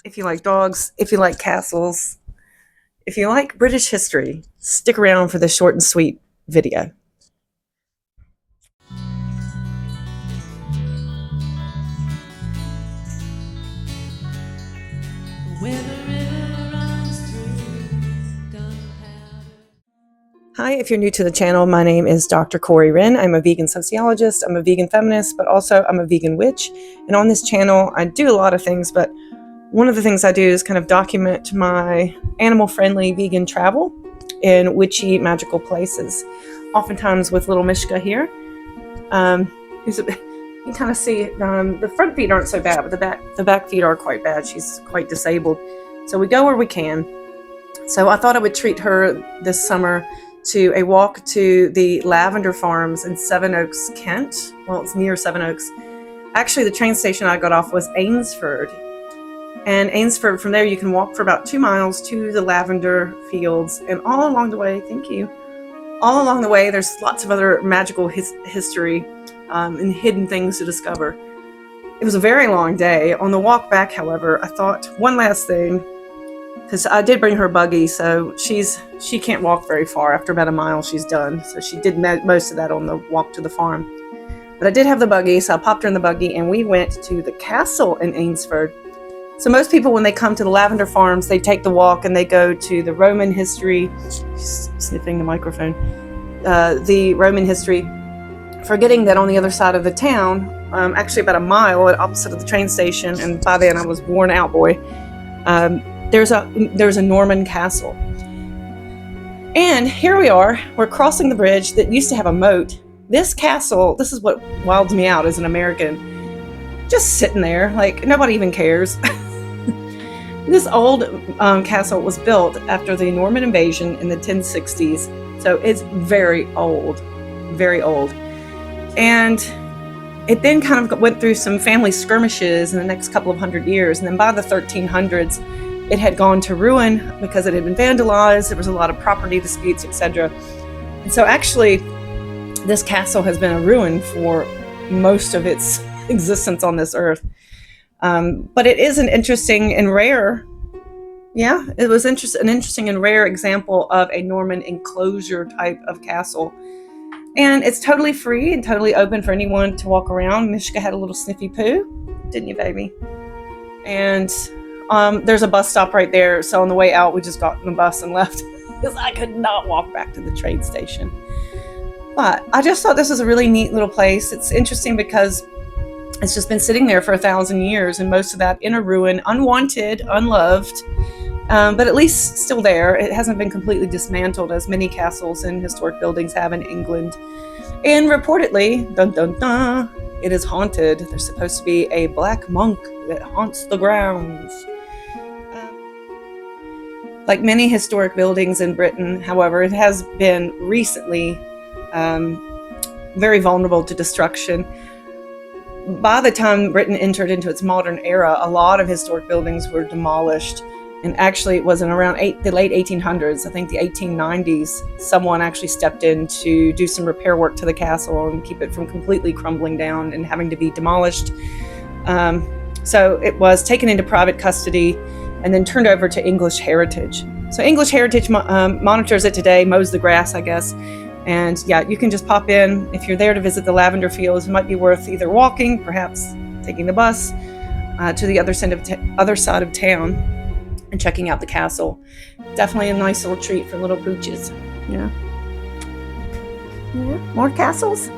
If you like dogs, if you like castles, if you like British history, stick around for this short and sweet video. Hi, if you're new to the channel, my name is Dr. Corey Wren. I'm a vegan sociologist, I'm a vegan feminist, but also I'm a vegan witch. And on this channel, I do a lot of things, but one of the things I do is kind of document my animal-friendly vegan travel in witchy, magical places. Oftentimes with little Mishka here. You can kind of see the front feet aren't so bad, but the back feet are quite bad. She's quite disabled. So we go where we can. So I thought I would treat her this summer to a walk to the lavender farms in Sevenoaks, Kent. Well, it's near Sevenoaks. Actually, the train station I got off was Eynsford. And Eynsford, from there you can walk for about 2 miles to the lavender fields. And all along the way, thank you, all along the way there's lots of other magical history and hidden things to discover. It was a very long day. On the walk back, however, I thought one last thing, because I did bring her buggy, so she can't walk very far. After about a mile, she's done. So she did most of that on the walk to the farm. But I did have the buggy, so I popped her in the buggy, and we went to the castle in Eynsford. So most people, when they come to the lavender farms, they take the walk and they go to the Roman history. She's sniffing the microphone. The Roman history, forgetting that on the other side of the town, actually about a mile opposite of the train station, and by then I was worn out, boy. There's a Norman castle. And here we are, we're crossing the bridge that used to have a moat. This castle, this is what wilds me out as an American, just sitting there, like nobody even cares. This old castle was built after the Norman invasion in the 1060s. So it's very old, very old. And it then kind of went through some family skirmishes in the next couple of hundred years. And then by the 1300s, it had gone to ruin because it had been vandalized. There was a lot of property disputes, etc. And so actually, this castle has been a ruin for most of its existence on this earth. But it is an interesting and rare, it was an interesting and rare example of a Norman enclosure type of castle. And it's totally free and totally open for anyone to walk around. Mishka had a little sniffy poo, didn't you, baby? And there's a bus stop right there. So on the way out, we just got in the bus and left because I could not walk back to the train station. But I just thought this was a really neat little place. It's interesting because it's just been sitting there for 1,000 years, and most of that in a ruin, unwanted, unloved, but at least still there. It hasn't been completely dismantled as many castles and historic buildings have in England. And reportedly, dun dun dun, it is haunted. There's supposed to be a black monk that haunts the grounds. Like many historic buildings in Britain, however, it has been recently very vulnerable to destruction. By the time Britain entered into its modern era, a lot of historic buildings were demolished. And actually, it was in around the late 1800s, I think the 1890s, someone actually stepped in to do some repair work to the castle and keep it from completely crumbling down and having to be demolished. So it was taken into private custody and then turned over to English Heritage. So English Heritage monitors it today, mows the grass, I guess. And yeah, you can just pop in. If you're there to visit the lavender fields, it might be worth either walking, perhaps taking the bus to the other side of town and checking out the castle. Definitely a nice little treat for little pooches. Yeah. More castles?